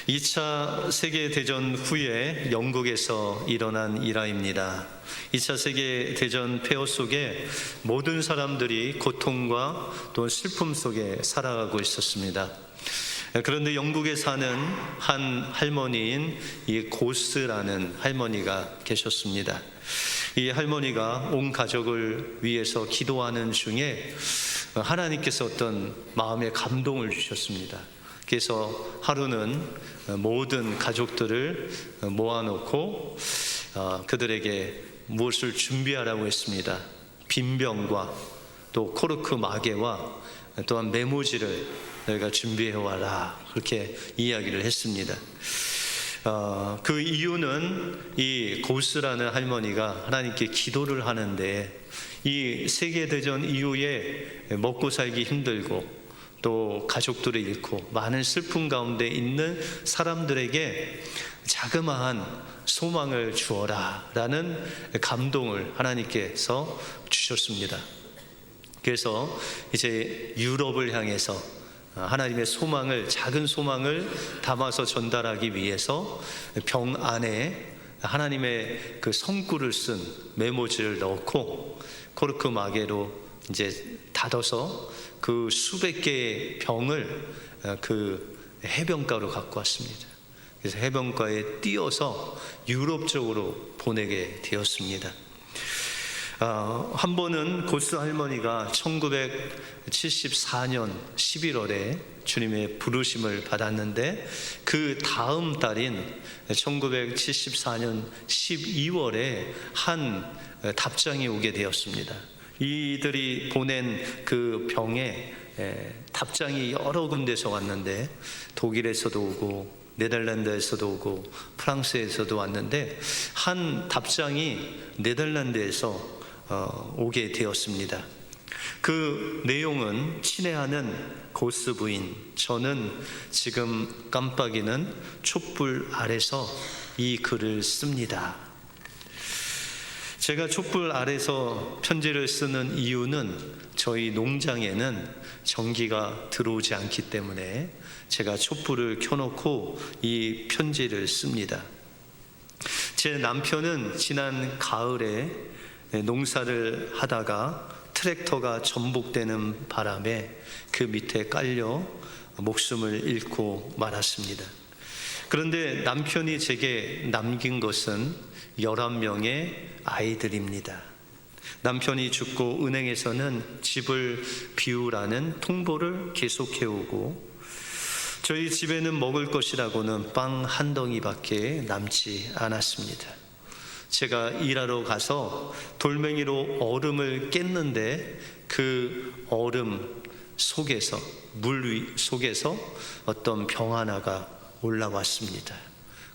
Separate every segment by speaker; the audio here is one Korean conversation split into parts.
Speaker 1: 2차 세계대전 후에 영국에서 일어난 일화입니다. 2차 세계대전 폐허 속에 모든 사람들이 고통과 또 슬픔 속에 살아가고 있었습니다. 그런데 영국에 사는 한 할머니인 이 고스라는 할머니가 계셨습니다. 이 할머니가 온 가족을 위해서 기도하는 중에 하나님께서 어떤 마음의 감동을 주셨습니다. 그래서 하루는 모든 가족들을 모아놓고 그들에게 무엇을 준비하라고 했습니다. 빈병과 또 코르크 마개와 또한 메모지를 너희가 준비해와라, 그렇게 이야기를 했습니다. 그 이유는 이 고스라는 할머니가 하나님께 기도를 하는데, 이 세계대전 이후에 먹고 살기 힘들고 또 가족들을 잃고 많은 슬픔 가운데 있는 사람들에게 자그마한 소망을 주어라 라는 감동을 하나님께서 주셨습니다. 그래서 이제 유럽을 향해서 하나님의 소망을, 작은 소망을 담아서 전달하기 위해서 병 안에 하나님의 그 성구를 쓴 메모지를 넣고 코르크 마개로 이제 닫아서 그 수백 개의 병을 그 해변가로 갖고 왔습니다. 그래서 해변가에 띄어서 유럽 쪽으로 보내게 되었습니다. 한 번은 고스 할머니가 1974년 11월에 주님의 부르심을 받았는데, 그 다음 달인 1974년 12월에 한 답장이 오게 되었습니다. 이들이 보낸 그 병에 답장이 여러 군데서 왔는데, 독일에서도 오고 네덜란드에서도 오고 프랑스에서도 왔는데, 한 답장이 네덜란드에서 오게 되었습니다. 그 내용은 친애하는 고스 부인, 저는 지금 깜빡이는 촛불 아래서 이 글을 씁니다. 제가 촛불 아래서 편지를 쓰는 이유는 저희 농장에는 전기가 들어오지 않기 때문에 제가 촛불을 켜놓고 이 편지를 씁니다. 제 남편은 지난 가을에 농사를 하다가 트랙터가 전복되는 바람에 그 밑에 깔려 목숨을 잃고 말았습니다. 그런데 남편이 제게 남긴 것은 11명의 아이들입니다. 남편이 죽고 은행에서는 집을 비우라는 통보를 계속해오고, 저희 집에는 먹을 것이라고는 빵 한 덩이밖에 남지 않았습니다. 제가 일하러 가서 돌멩이로 얼음을 깼는데, 그 얼음 속에서, 물 위 속에서 어떤 병 하나가 올라왔습니다.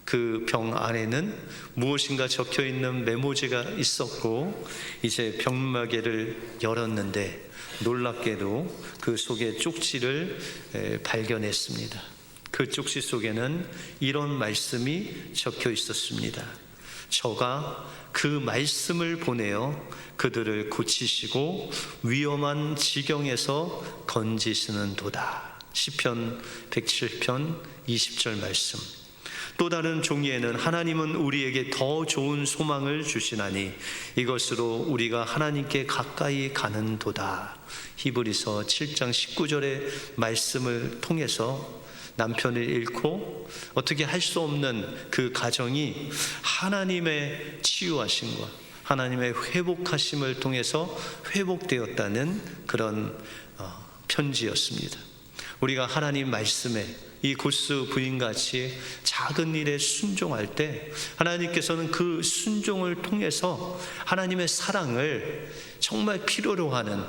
Speaker 1: 그 병 안에는 무엇인가 적혀 있는 메모지가 있었고, 이제 병마개를 열었는데 놀랍게도 그 속에 쪽지를 발견했습니다. 그 쪽지 속에는 이런 말씀이 적혀 있었습니다. 저가 그 말씀을 보내어 그들을 고치시고 위험한 지경에서 건지시는 도다. 시편 107편 20절 말씀. 또 다른 종이에는 하나님은 우리에게 더 좋은 소망을 주시나니 이것으로 우리가 하나님께 가까이 가는 도다. 히브리서 7장 19절의 말씀을 통해서 남편을 잃고 어떻게 할 수 없는 그 가정이 하나님의 치유하심과 하나님의 회복하심을 통해서 회복되었다는 그런 편지였습니다. 우리가 하나님 말씀에 이 고스 부인같이 작은 일에 순종할 때 하나님께서는 그 순종을 통해서 하나님의 사랑을 정말 필요로 하는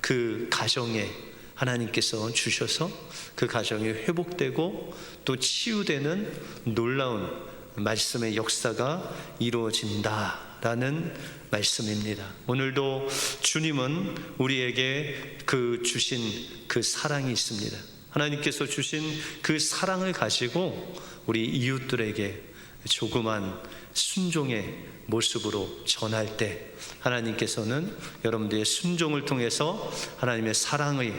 Speaker 1: 그 가정에 하나님께서 주셔서 그 가정이 회복되고 또 치유되는 놀라운 말씀의 역사가 이루어진다라는 말씀입니다. 오늘도 주님은 우리에게 그 주신 그 사랑이 있습니다. 하나님께서 주신 그 사랑을 가지고 우리 이웃들에게 조그만 순종의 모습으로 전할 때 하나님께서는 여러분들의 순종을 통해서 하나님의 사랑이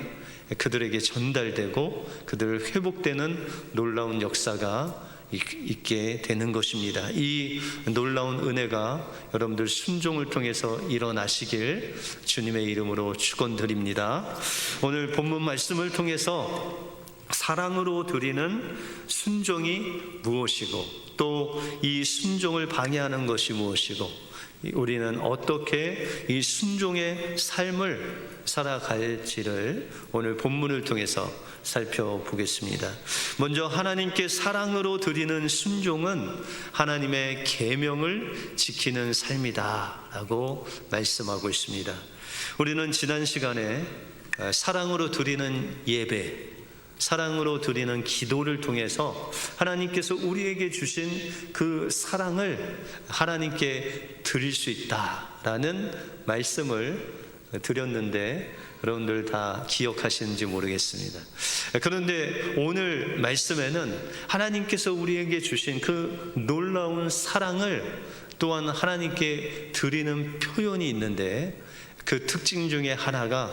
Speaker 1: 그들에게 전달되고 그들 회복되는 놀라운 역사가 있게 되는 것입니다. 이 놀라운 은혜가 여러분들 순종을 통해서 일어나시길 주님의 이름으로 축원드립니다. 오늘 본문 말씀을 통해서 사랑으로 드리는 순종이 무엇이고 또 이 순종을 방해하는 것이 무엇이고 우리는 어떻게 이 순종의 삶을 살아갈지를 오늘 본문을 통해서 살펴보겠습니다. 먼저 하나님께 사랑으로 드리는 순종은 하나님의 계명을 지키는 삶이다 라고 말씀하고 있습니다. 우리는 지난 시간에 사랑으로 드리는 예배, 사랑으로 드리는 기도를 통해서 하나님께서 우리에게 주신 그 사랑을 하나님께 드릴 수 있다라는 말씀을 드렸는데 여러분들 다 기억하시는지 모르겠습니다. 그런데 오늘 말씀에는 하나님께서 우리에게 주신 그 놀라운 사랑을 또한 하나님께 드리는 표현이 있는데 그 특징 중에 하나가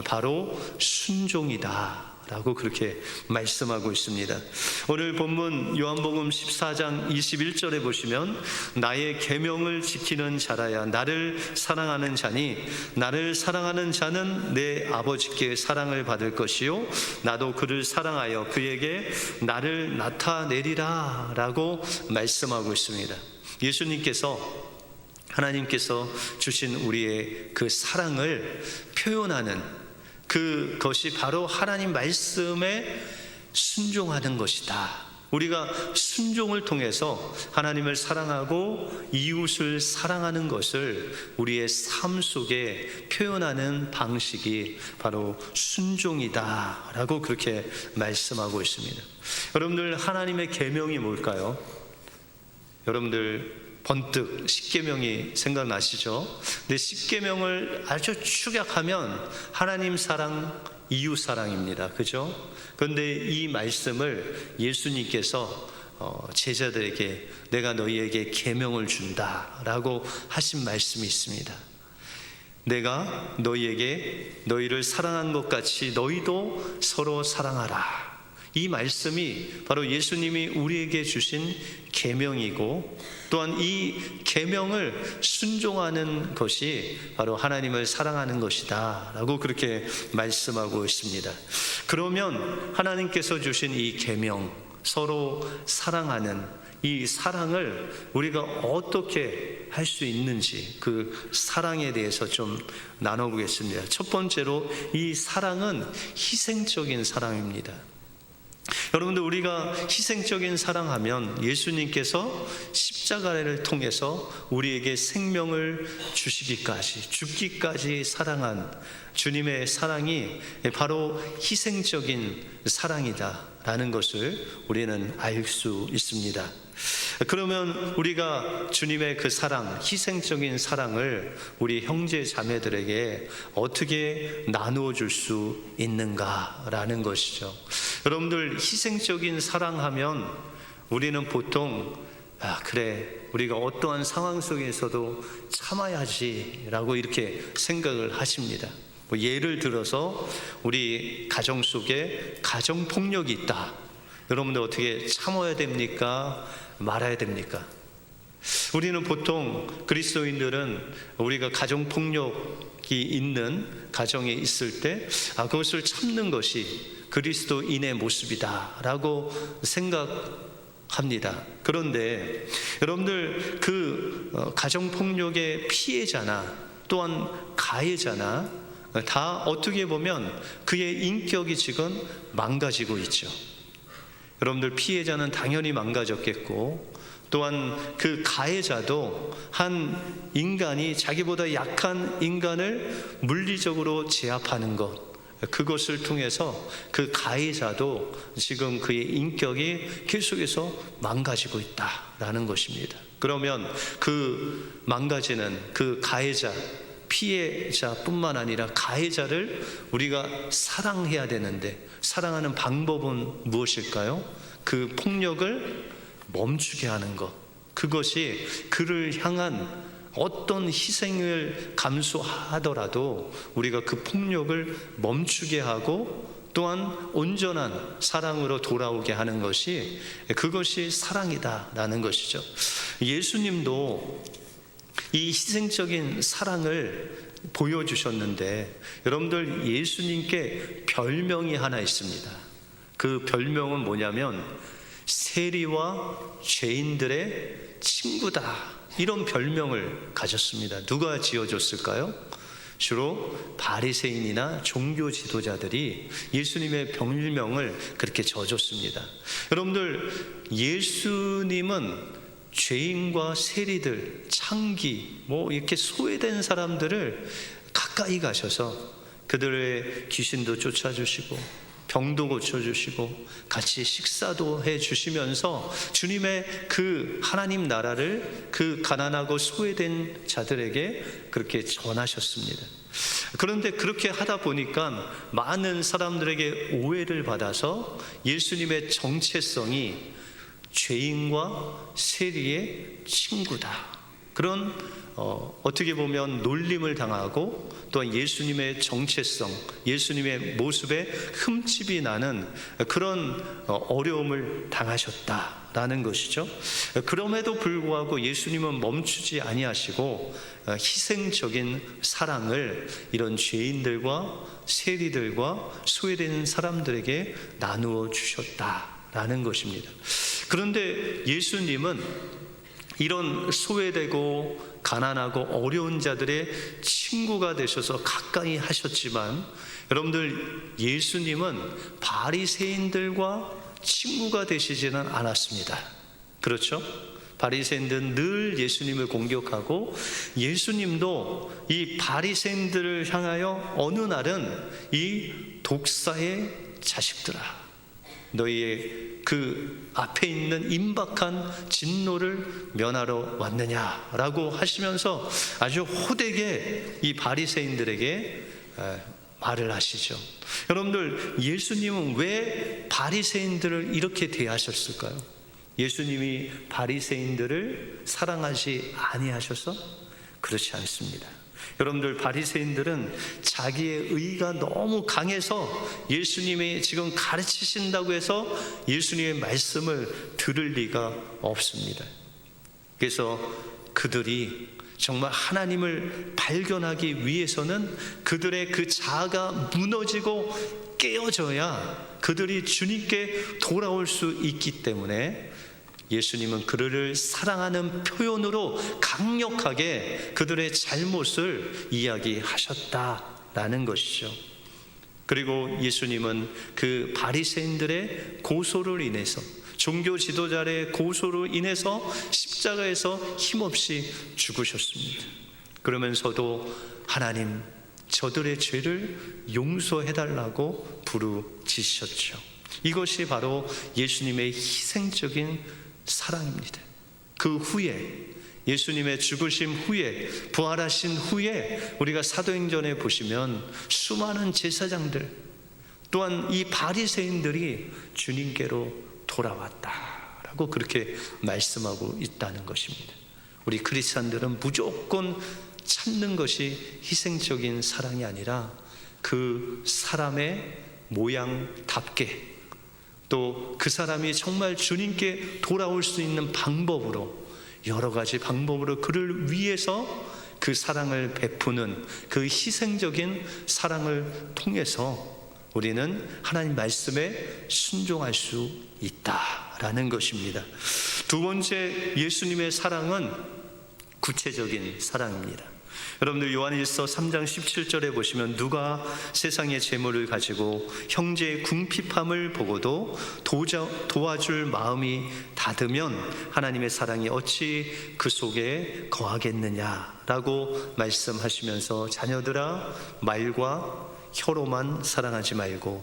Speaker 1: 바로 순종이다 라고 그렇게 말씀하고 있습니다. 오늘 본문 요한복음 14장 21절에 보시면 나의 계명을 지키는 자라야 나를 사랑하는 자니 나를 사랑하는 자는 내 아버지께 사랑을 받을 것이요 나도 그를 사랑하여 그에게 나를 나타내리라 라고 말씀하고 있습니다. 예수님께서 하나님께서 주신 우리의 그 사랑을 표현하는 그것이 바로 하나님 말씀에 순종하는 것이다. 우리가 순종을 통해서 하나님을 사랑하고 이웃을 사랑하는 것을 우리의 삶 속에 표현하는 방식이 바로 순종이다 라고 그렇게 말씀하고 있습니다. 여러분들 하나님의 계명이 뭘까요? 여러분들 번뜩 십계명이 생각나시죠? 근데 십계명을 아주 축약하면 하나님 사랑, 이웃 사랑입니다. 그죠? 그런데 이 말씀을 예수님께서 제자들에게 내가 너희에게 계명을 준다라고 하신 말씀이 있습니다. 내가 너희에게 너희를 사랑한 것 같이 너희도 서로 사랑하라. 이 말씀이 바로 예수님이 우리에게 주신 계명이고 또한 이 계명을 순종하는 것이 바로 하나님을 사랑하는 것이다 라고 그렇게 말씀하고 있습니다. 그러면 하나님께서 주신 이 계명, 서로 사랑하는 이 사랑을 우리가 어떻게 할 수 있는지 그 사랑에 대해서 좀 나눠보겠습니다. 첫 번째로 이 사랑은 희생적인 사랑입니다. 여러분들 우리가 희생적인 사랑하면 예수님께서 십자가를 통해서 우리에게 생명을 주시기까지 죽기까지 사랑한 주님의 사랑이 바로 희생적인 사랑이다라는 것을 우리는 알 수 있습니다. 그러면 우리가 주님의 그 사랑, 희생적인 사랑을 우리 형제 자매들에게 어떻게 나누어 줄 수 있는가라는 것이죠. 여러분들 희생적인 사랑하면 우리는 보통 그래 우리가 어떠한 상황 속에서도 참아야지라고 이렇게 생각을 하십니다. 예를 들어서 우리 가정 속에 가정폭력이 있다. 여러분들 어떻게 참아야 됩니까? 말아야 됩니까? 우리는 보통 그리스도인들은 우리가 가정폭력이 있는 가정에 있을 때 그것을 참는 것이 그리스도인의 모습이다 라고 생각합니다. 그런데 여러분들 그 가정폭력의 피해자나 또한 가해자나 다 어떻게 보면 그의 인격이 지금 망가지고 있죠. 여러분들 피해자는 당연히 망가졌겠고 또한 그 가해자도 한 인간이 자기보다 약한 인간을 물리적으로 제압하는 것, 그것을 통해서 그 가해자도 지금 그의 인격이 계속해서 망가지고 있다라는 것입니다. 그러면 그 망가지는 그 가해자, 피해자뿐만 아니라 가해자를 우리가 사랑해야 되는데 사랑하는 방법은 무엇일까요? 그 폭력을 멈추게 하는 것, 그것이 그를 향한 어떤 희생을 감수하더라도 우리가 그 폭력을 멈추게 하고 또한 온전한 사랑으로 돌아오게 하는 것이, 그것이 사랑이다라는 것이죠. 예수님도 이 희생적인 사랑을 보여주셨는데, 여러분들 예수님께 별명이 하나 있습니다. 그 별명은 뭐냐면 세리와 죄인들의 친구다, 이런 별명을 가졌습니다. 누가 지어줬을까요? 주로 바리새인이나 종교 지도자들이 예수님의 별명을 그렇게 져줬습니다. 여러분들, 예수님은 죄인과 세리들, 창기, 이렇게 소외된 사람들을 가까이 가셔서 그들의 귀신도 쫓아주시고 병도 고쳐주시고 같이 식사도 해주시면서 주님의 그 하나님 나라를 그 가난하고 소외된 자들에게 그렇게 전하셨습니다. 그런데 그렇게 하다 보니까 많은 사람들에게 오해를 받아서 예수님의 정체성이 죄인과 세리의 친구다, 그런 어떻게 보면 놀림을 당하고 또한 예수님의 정체성, 예수님의 모습에 흠집이 나는 그런 어려움을 당하셨다라는 것이죠. 그럼에도 불구하고 예수님은 멈추지 아니하시고 희생적인 사랑을 이런 죄인들과 세리들과 소외되는 사람들에게 나누어 주셨다라는 것입니다. 그런데 예수님은 이런 소외되고 가난하고 어려운 자들의 친구가 되셔서 가까이 하셨지만, 여러분들, 예수님은 바리새인들과 친구가 되시지는 않았습니다. 그렇죠? 바리새인들은 늘 예수님을 공격하고, 예수님도 이 바리새인들을 향하여 어느 날은 이 독사의 자식들아, 너희의 그 앞에 있는 임박한 진노를 면하러 왔느냐라고 하시면서 아주 호되게 이 바리새인들에게 말을 하시죠. 여러분들, 예수님은 왜 바리새인들을 이렇게 대하셨을까요? 예수님이 바리새인들을 사랑하지 아니하셔서? 그렇지 않습니다. 여러분들, 바리새인들은 자기의 의가 너무 강해서 예수님이 지금 가르치신다고 해서 예수님의 말씀을 들을 리가 없습니다. 그래서 그들이 정말 하나님을 발견하기 위해서는 그들의 그 자아가 무너지고 깨어져야 그들이 주님께 돌아올 수 있기 때문에 예수님은 그들을 사랑하는 표현으로 강력하게 그들의 잘못을 이야기하셨다라는 것이죠. 그리고 예수님은 그 바리새인들의 고소를 인해서, 종교 지도자의 고소로 인해서 십자가에서 힘없이 죽으셨습니다. 그러면서도 하나님, 저들의 죄를 용서해달라고 부르짖으셨죠. 이것이 바로 예수님의 희생적인 사랑입니다. 그 후에, 예수님의 죽으심 후에, 부활하신 후에 우리가 사도행전에 보시면 수많은 제사장들 또한 이 바리새인들이 주님께로 돌아왔다라고 그렇게 말씀하고 있다는 것입니다. 우리 크리스찬들은 무조건 찾는 것이 희생적인 사랑이 아니라 그 사람의 모양답게, 또 그 사람이 정말 주님께 돌아올 수 있는 방법으로, 여러 가지 방법으로 그를 위해서 그 사랑을 베푸는 그 희생적인 사랑을 통해서 우리는 하나님 말씀에 순종할 수 있다라는 것입니다. 두 번째, 예수님의 사랑은 구체적인 사랑입니다. 여러분들, 요한일서 3장 17절에 보시면 누가 세상의 재물을 가지고 형제의 궁핍함을 보고도 도와줄 마음이 닫으면 하나님의 사랑이 어찌 그 속에 거하겠느냐라고 말씀하시면서, 자녀들아, 말과 혀로만 사랑하지 말고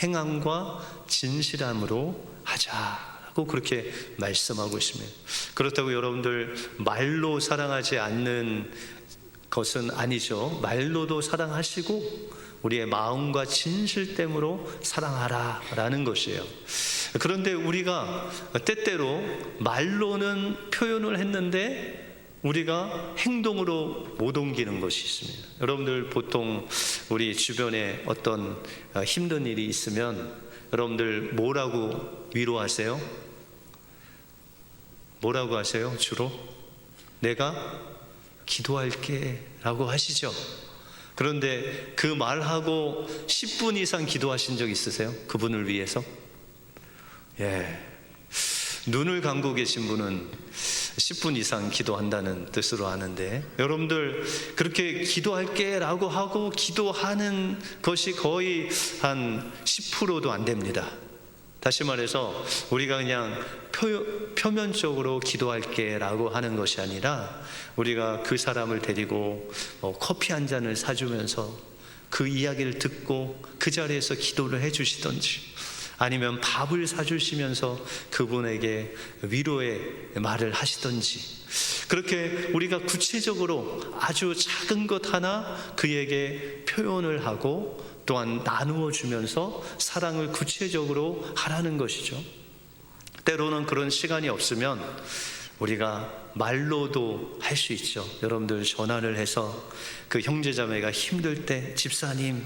Speaker 1: 행함과 진실함으로 하자라고 그렇게 말씀하고 있습니다. 그렇다고 여러분들, 말로 사랑하지 않는 것은 아니죠. 말로도 사랑하시고 우리의 마음과 진실됨으로 사랑하라라는 것이에요. 그런데 우리가 때때로 말로는 표현을 했는데 우리가 행동으로 못 옮기는 것이 있습니다. 여러분들 보통 우리 주변에 어떤 힘든 일이 있으면 여러분들 뭐라고 위로하세요? 뭐라고 하세요? 주로? 내가 기도할게 라고 하시죠. 그런데 그 말하고 10분 이상 기도하신 적 있으세요? 그분을 위해서? 예. 눈을 감고 계신 분은 10분 이상 기도한다는 뜻으로 아는데, 여러분들 그렇게 기도할게 라고 하고 기도하는 것이 거의 한 10%도 안 됩니다. 다시 말해서 우리가 그냥 표면적으로 기도할게 라고 하는 것이 아니라 우리가 그 사람을 데리고 커피 한 잔을 사주면서 그 이야기를 듣고 그 자리에서 기도를 해주시던지, 아니면 밥을 사주시면서 그분에게 위로의 말을 하시던지, 그렇게 우리가 구체적으로 아주 작은 것 하나 그에게 표현을 하고 또한 나누어 주면서 사랑을 구체적으로 하라는 것이죠. 때로는 그런 시간이 없으면 우리가 말로도 할 수 있죠. 여러분들 전화를 해서 그 형제자매가 힘들 때 집사님이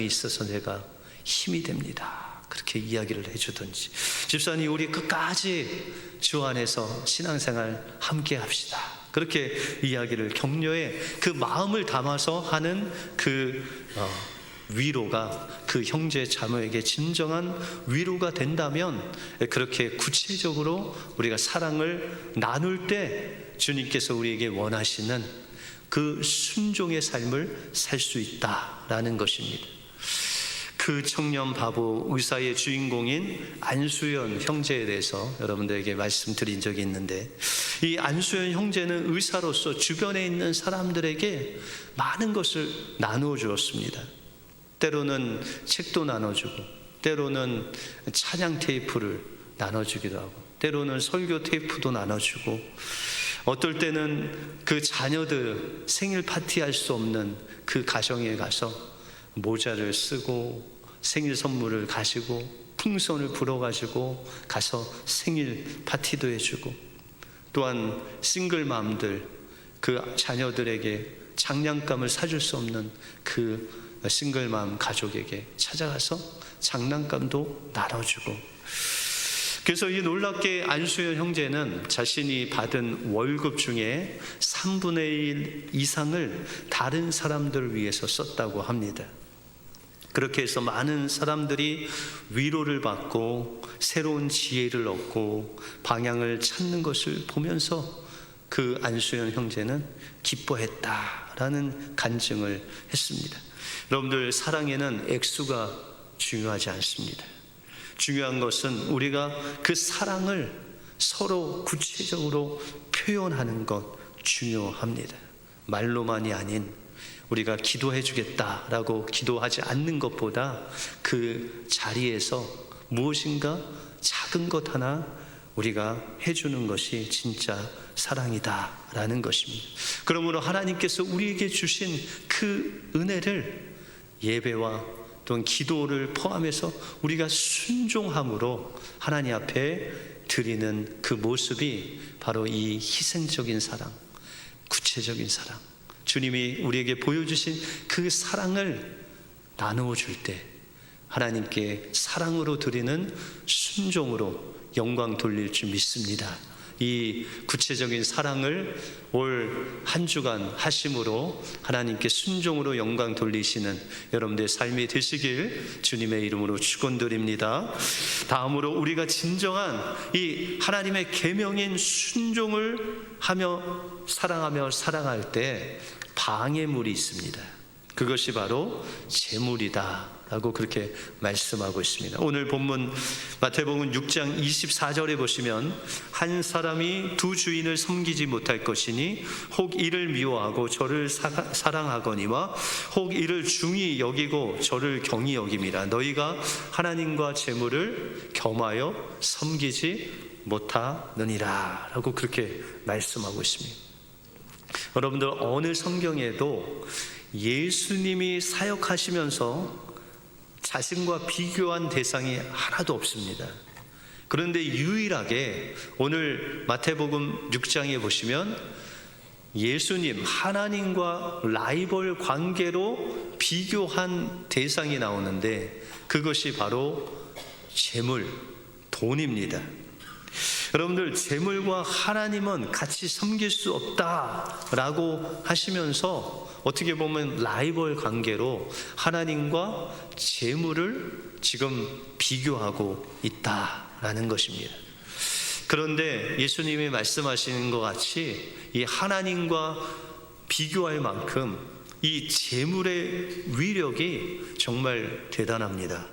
Speaker 1: 있어서 내가 힘이 됩니다, 그렇게 이야기를 해주든지, 집사님 우리 끝까지 주 안에서 신앙생활 함께 합시다, 그렇게 이야기를 격려해 그 마음을 담아서 하는 그 위로가 그 형제 자매에게 진정한 위로가 된다면, 그렇게 구체적으로 우리가 사랑을 나눌 때 주님께서 우리에게 원하시는 그 순종의 삶을 살 수 있다라는 것입니다. 그 청년 바보 의사의 주인공인 안수연 형제에 대해서 여러분들에게 말씀드린 적이 있는데, 이 안수연 형제는 의사로서 주변에 있는 사람들에게 많은 것을 나누어 주었습니다. 때로는 책도 나눠주고, 때로는 찬양 테이프를 나눠주기도 하고, 때로는 설교 테이프도 나눠주고, 어떨 때는 그 자녀들 생일 파티할 수 없는 그 가정에 가서 모자를 쓰고 생일 선물을 가지고 풍선을 불어가지고 가서 생일 파티도 해주고, 또한 싱글맘들 그 자녀들에게 장난감을 사줄 수 없는 그 싱글맘 가족에게 찾아가서 장난감도 나눠주고, 그래서 이 놀랍게 안수연 형제는 자신이 받은 월급 중에 3분의 1 이상을 다른 사람들을 위해서 썼다고 합니다. 그렇게 해서 많은 사람들이 위로를 받고 새로운 지혜를 얻고 방향을 찾는 것을 보면서 그 안수연 형제는 기뻐했다라는 간증을 했습니다. 여러분들, 사랑에는 액수가 중요하지 않습니다. 중요한 것은 우리가 그 사랑을 서로 구체적으로 표현하는 것 중요합니다. 말로만이 아닌 우리가 기도해 주겠다라고 기도하지 않는 것보다 그 자리에서 무엇인가 작은 것 하나 우리가 해주는 것이 진짜 사랑이다라는 것입니다. 그러므로 하나님께서 우리에게 주신 그 은혜를 예배와 또는 기도를 포함해서 우리가 순종함으로 하나님 앞에 드리는 그 모습이 바로 이 희생적인 사랑, 구체적인 사랑, 주님이 우리에게 보여주신 그 사랑을 나누어 줄 때 하나님께 사랑으로 드리는 순종으로 영광 돌릴 줄 믿습니다. 이 구체적인 사랑을 올 한 주간 하심으로 하나님께 순종으로 영광 돌리시는 여러분들의 삶이 되시길 주님의 이름으로 축원드립니다. 다음으로 우리가 진정한 이 하나님의 계명인 순종을 하며 사랑할 때 방해물이 있습니다. 그것이 바로 재물이다 라고 그렇게 말씀하고 있습니다. 오늘 본문 마태복음 6장 24절에 보시면, 한 사람이 두 주인을 섬기지 못할 것이니 혹 이를 미워하고 저를 사랑하거니와 혹 이를 중히 여기고 저를 경히 여김이라. 너희가 하나님과 재물을 겸하여 섬기지 못하느니라 라고 그렇게 말씀하고 있습니다. 여러분들, 어느 성경에도 예수님이 사역하시면서 자신과 비교한 대상이 하나도 없습니다. 그런데 유일하게 오늘 마태복음 6장에 보시면 예수님, 하나님과 라이벌 관계로 비교한 대상이 나오는데 그것이 바로 재물, 돈입니다. 여러분들, 재물과 하나님은 같이 섬길 수 없다라고 하시면서 어떻게 보면 라이벌 관계로 하나님과 재물을 지금 비교하고 있다라는 것입니다. 그런데 예수님이 말씀하시는 것 같이 이 하나님과 비교할 만큼 이 재물의 위력이 정말 대단합니다.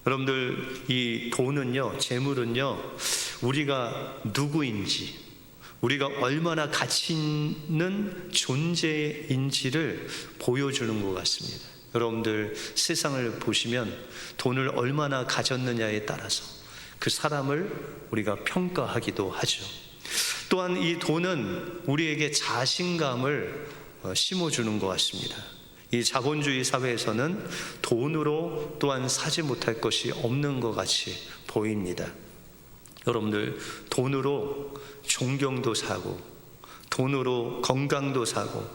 Speaker 1: 여러분들, 이 돈은요, 재물은요, 우리가 누구인지, 우리가 얼마나 가치 있는 존재인지를 보여주는 것 같습니다. 여러분들, 세상을 보시면 돈을 얼마나 가졌느냐에 따라서 그 사람을 우리가 평가하기도 하죠. 또한 이 돈은 우리에게 자신감을 심어주는 것 같습니다. 이 자본주의 사회에서는 돈으로 또한 사지 못할 것이 없는 것 같이 보입니다. 여러분들, 돈으로 존경도 사고, 돈으로 건강도 사고,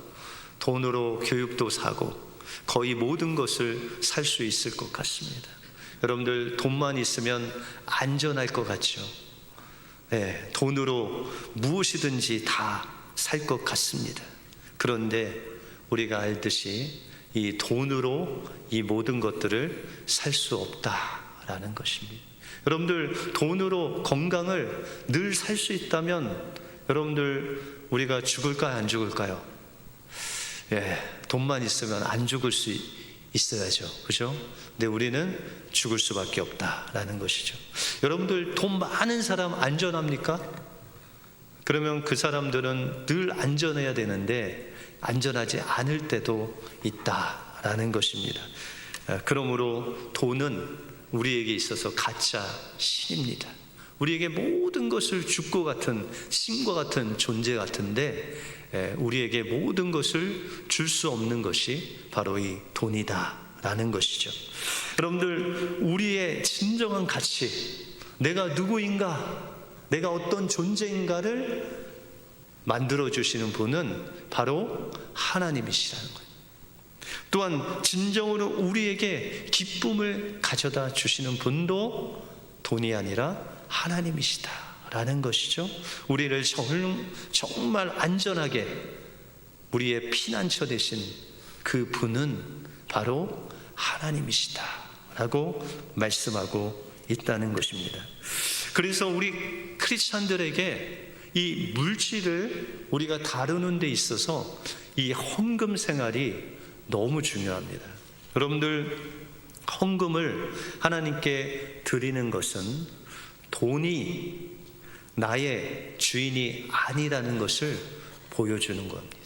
Speaker 1: 돈으로 교육도 사고, 거의 모든 것을 살 수 있을 것 같습니다. 여러분들, 돈만 있으면 안전할 것 같죠? 네, 돈으로 무엇이든지 다 살 것 같습니다. 그런데 우리가 알듯이 이 돈으로 이 모든 것들을 살 수 없다라는 것입니다. 여러분들, 돈으로 건강을 늘 살 수 있다면 여러분들, 우리가 죽을까요, 안 죽을까요? 예, 돈만 있으면 안 죽을 수 있어야죠, 그죠? 근데 우리는 죽을 수밖에 없다라는 것이죠. 여러분들, 돈 많은 사람 안전합니까? 그러면 그 사람들은 늘 안전해야 되는데 안전하지 않을 때도 있다라는 것입니다. 그러므로 돈은 우리에게 있어서 가짜 신입니다. 우리에게 모든 것을 줄 것 같은 신과 같은 존재 같은데 우리에게 모든 것을 줄 수 없는 것이 바로 이 돈이다라는 것이죠. 여러분들, 우리의 진정한 가치, 내가 누구인가, 내가 어떤 존재인가를 만들어주시는 분은 바로 하나님이시라는 거예요. 또한 진정으로 우리에게 기쁨을 가져다 주시는 분도 돈이 아니라 하나님이시다라는 것이죠. 우리를 정말 안전하게 우리의 피난처 되신 그 분은 바로 하나님이시다라고 말씀하고 있다는 것입니다. 그래서 우리 크리스찬들에게 이 물질을 우리가 다루는 데 있어서 이 헌금 생활이 너무 중요합니다. 여러분들, 헌금을 하나님께 드리는 것은 돈이 나의 주인이 아니라는 것을 보여주는 겁니다.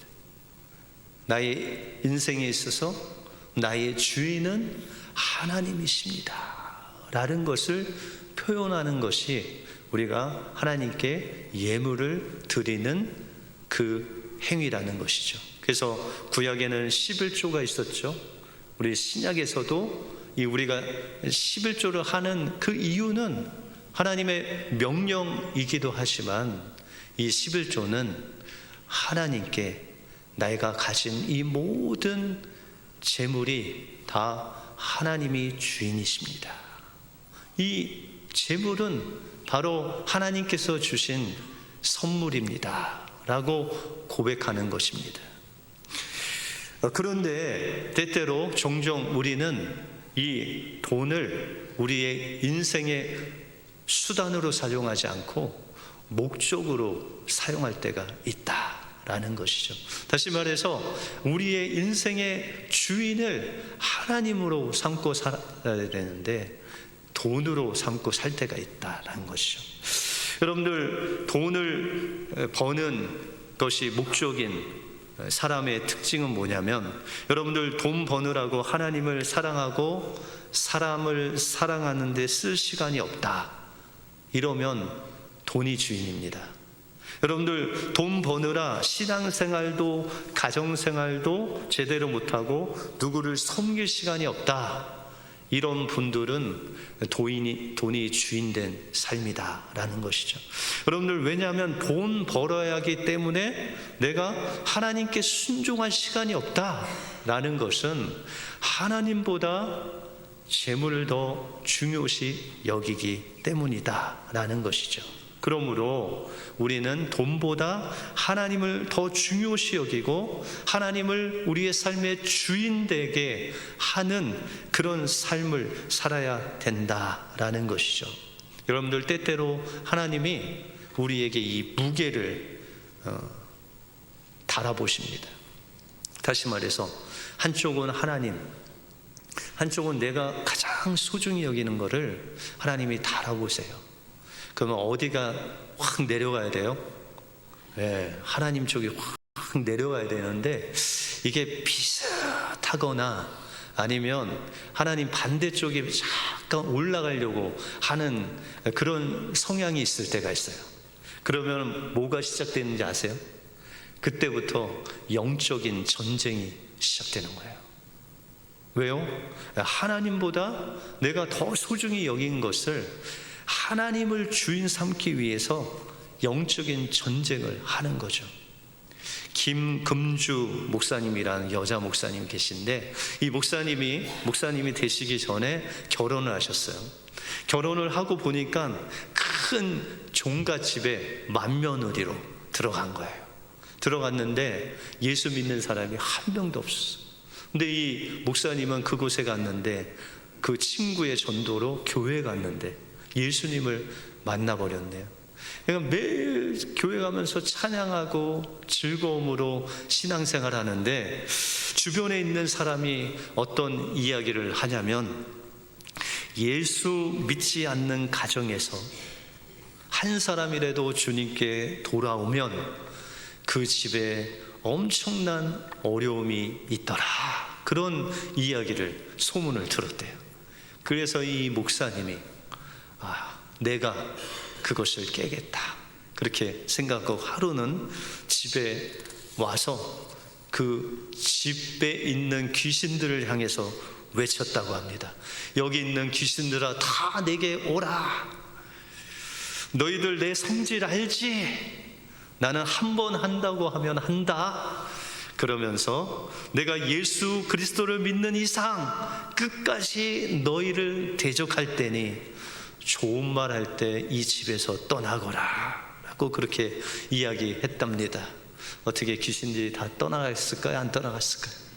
Speaker 1: 나의 인생에 있어서 나의 주인은 하나님이십니다 라는 것을 표현하는 것이 우리가 하나님께 예물을 드리는 그 행위라는 것이죠. 그래서 구약에는 11조가 있었죠. 우리 신약에서도 우리가 11조를 하는 그 이유는 하나님의 명령이기도 하지만 이 11조는 하나님께 내가 가진 이 모든 재물이 다 하나님이 주인이십니다. 이 재물은 바로 하나님께서 주신 선물입니다 라고 고백하는 것입니다. 그런데 때때로 종종 우리는 이 돈을 우리의 인생의 수단으로 사용하지 않고 목적으로 사용할 때가 있다라는 것이죠. 다시 말해서 우리의 인생의 주인을 하나님으로 삼고 살아야 되는데 돈으로 삼고 살 때가 있다라는 것이죠. 여러분들, 돈을 버는 것이 목적인 사람의 특징은 뭐냐면, 여러분들, 돈 버느라고 하나님을 사랑하고 사람을 사랑하는 데 쓸 시간이 없다, 이러면 돈이 주인입니다. 여러분들, 돈 버느라 신앙생활도 가정생활도 제대로 못하고 누구를 섬길 시간이 없다, 이런 분들은 돈이 주인된 삶이다라는 것이죠. 여러분들, 왜냐하면 돈 벌어야 하기 때문에 내가 하나님께 순종할 시간이 없다라는 것은 하나님보다 재물을 더 중요시 여기기 때문이다라는 것이죠. 그러므로 우리는 돈보다 하나님을 더 중요시 여기고 하나님을 우리의 삶의 주인 되게 하는 그런 삶을 살아야 된다라는 것이죠. 여러분들, 때때로 하나님이 우리에게 이 무게를 달아보십니다. 다시 말해서 한쪽은 하나님, 한쪽은 내가 가장 소중히 여기는 것을 하나님이 달아보세요. 그러면 어디가 확 내려가야 돼요? 네, 하나님 쪽이 확 내려가야 되는데, 이게 비슷하거나 아니면 하나님 반대쪽에 잠깐 올라가려고 하는 그런 성향이 있을 때가 있어요. 그러면 뭐가 시작되는지 아세요? 그때부터 영적인 전쟁이 시작되는 거예요. 왜요? 하나님보다 내가 더 소중히 여긴 것을 하나님을 주인 삼기 위해서 영적인 전쟁을 하는 거죠. 김금주 목사님이라는 여자 목사님 계신데, 이 목사님이 되시기 전에 결혼을 하셨어요. 결혼을 하고 보니까 큰 종갓집에 맏며느리로 들어간 거예요. 들어갔는데 예수 믿는 사람이 한 명도 없었어요. 근데 이 목사님은 그곳에 갔는데, 그 친구의 전도로 교회에 갔는데 예수님을 만나버렸네요. 그러니까 매일 교회 가면서 찬양하고 즐거움으로 신앙생활 하는데, 주변에 있는 사람이 어떤 이야기를 하냐면, 예수 믿지 않는 가정에서 한 사람이라도 주님께 돌아오면 그 집에 엄청난 어려움이 있더라, 그런 이야기를, 소문을 들었대요. 그래서 이 목사님이 내가 그것을 깨겠다, 그렇게 생각하고 하루는 집에 와서 그 집에 있는 귀신들을 향해서 외쳤다고 합니다. 여기 있는 귀신들아, 다 내게 오라. 너희들 내 성질 알지? 나는 한 번 한다고 하면 한다. 그러면서 내가 예수 그리스도를 믿는 이상 끝까지 너희를 대적할 테니 좋은 말 할 때 이 집에서 떠나거라 라고 그렇게 이야기했답니다. 어떻게 귀신들이 다 떠나갔을까요? 안 떠나갔을까요?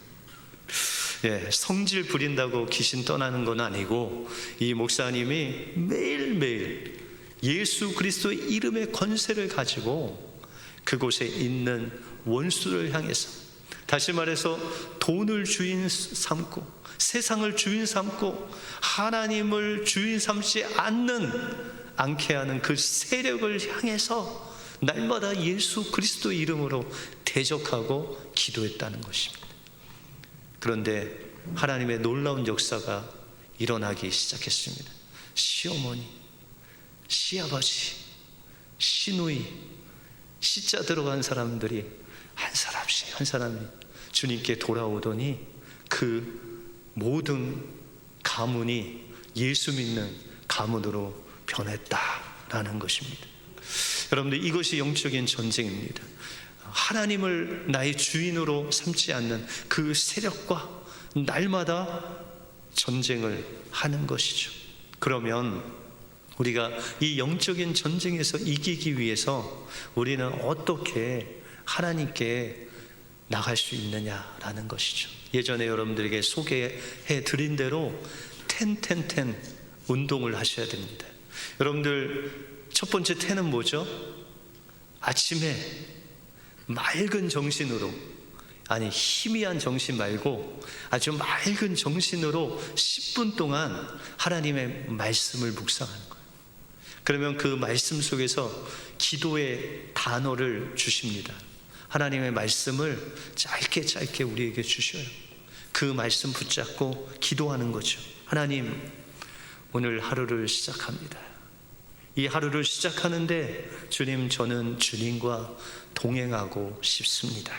Speaker 1: 성질 부린다고 귀신 떠나는 건 아니고, 이 목사님이 매일매일 예수 그리스도의 이름의 권세를 가지고 그곳에 있는 원수를 향해서, 다시 말해서 돈을 주인 삼고 세상을 주인 삼고 하나님을 주인 삼지 않게 하는 그 세력을 향해서 날마다 예수 그리스도 이름으로 대적하고 기도했다는 것입니다. 그런데 하나님의 놀라운 역사가 일어나기 시작했습니다. 시어머니, 시아버지, 시누이, 시자 들어간 사람들이 한 사람씩 한 사람이 주님께 돌아오더니 그 모든 가문이 예수 믿는 가문으로 변했다라는 것입니다. 여러분들, 이것이 영적인 전쟁입니다. 하나님을 나의 주인으로 삼지 않는 그 세력과 날마다 전쟁을 하는 것이죠. 그러면 우리가 이 영적인 전쟁에서 이기기 위해서 우리는 어떻게 하나님께 나갈 수 있느냐라는 것이죠. 예전에 여러분들에게 소개해 드린 대로 10-10-10 운동을 하셔야 됩니다. 여러분들, 첫 번째 10은 뭐죠? 아침에 맑은 정신으로, 아니 희미한 정신 말고 아주 맑은 정신으로 10분 동안 하나님의 말씀을 묵상하는 거예요. 그러면 그 말씀 속에서 기도의 단어를 주십니다. 하나님의 말씀을 짧게 우리에게 주셔요. 그 말씀 붙잡고 기도하는 거죠. 하나님, 오늘 하루를 시작합니다. 이 하루를 시작하는데 주님, 저는 주님과 동행하고 싶습니다.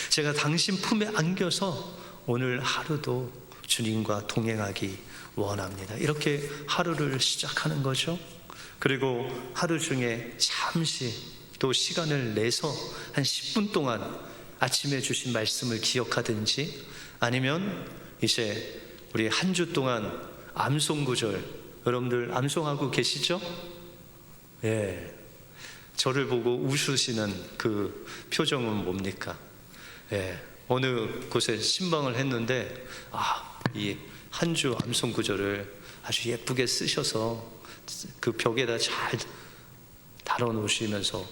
Speaker 1: 제가 당신 품에 안겨서 오늘 하루도 주님과 동행하기 원합니다. 이렇게 하루를 시작하는 거죠. 그리고 하루 중에 잠시 또 시간을 내서 한 10분 동안 아침에 주신 말씀을 기억하든지, 아니면 이제 우리 한 주 동안 암송구절, 여러분들 암송하고 계시죠? 예. 저를 보고 웃으시는 그 표정은 뭡니까? 예. 어느 곳에 신방을 했는데, 이 한 주 암송 구절을 아주 예쁘게 쓰셔서 그 벽에다 잘 달아 놓으시면서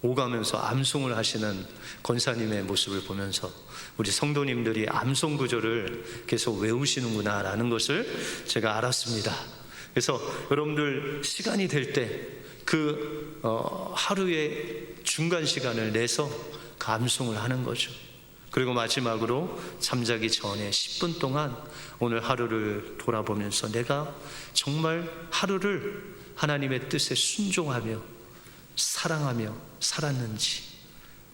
Speaker 1: 오가면서 암송을 하시는 권사님의 모습을 보면서 우리 성도님들이 암송 구절을 계속 외우시는구나 라는 것을 제가 알았습니다. 그래서 여러분들 시간이 될 때 그 하루의 중간 시간을 내서 그 암송을 하는 거죠. 그리고 마지막으로 잠자기 전에 10분 동안 오늘 하루를 돌아보면서 내가 정말 하루를 하나님의 뜻에 순종하며 사랑하며 살았는지,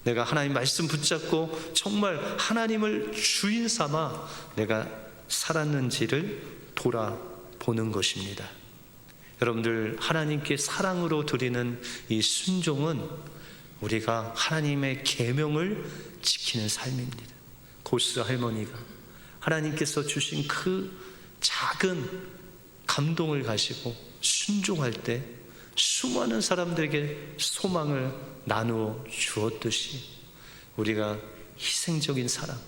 Speaker 1: 내가 하나님 말씀 붙잡고 정말 하나님을 주인 삼아 내가 살았는지를 돌아보는 것입니다. 여러분들, 하나님께 사랑으로 드리는 이 순종은 우리가 하나님의 계명을 지키는 삶입니다. 고스 할머니가 하나님께서 주신 그 작은 감동을 가지고 순종할 때 수많은 사람들에게 소망을 나누어 주었듯이, 우리가 희생적인 사랑,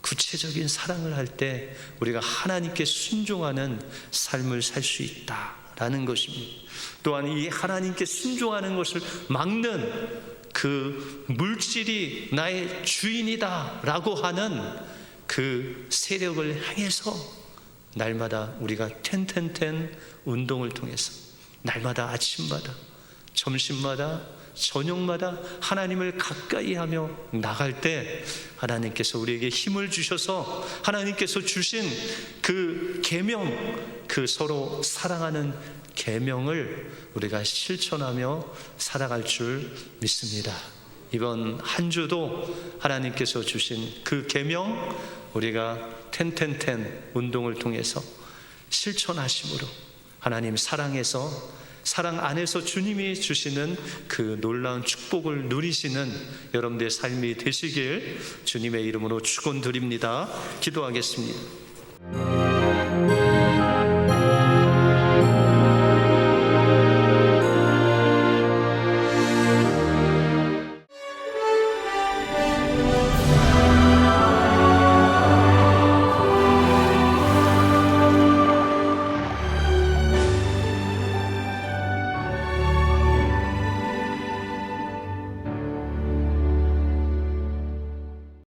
Speaker 1: 구체적인 사랑을 할 때 우리가 하나님께 순종하는 삶을 살 수 있다라는 것입니다. 또한 이 하나님께 순종하는 것을 막는 그 물질이 나의 주인이다 라고 하는 그 세력을 향해서 날마다 우리가 텐텐텐 운동을 통해서 날마다 아침마다 점심마다 저녁마다 하나님을 가까이 하며 나갈 때 하나님께서 우리에게 힘을 주셔서 하나님께서 주신 그 계명, 그 서로 사랑하는 계명을 우리가 실천하며 살아갈 줄 믿습니다. 이번 한 주도 하나님께서 주신 그 계명 우리가 텐텐텐 운동을 통해서 실천하심으로 하나님 사랑에서, 사랑 안에서 주님이 주시는 그 놀라운 축복을 누리시는 여러분들의 삶이 되시길 주님의 이름으로 축원드립니다. 기도하겠습니다.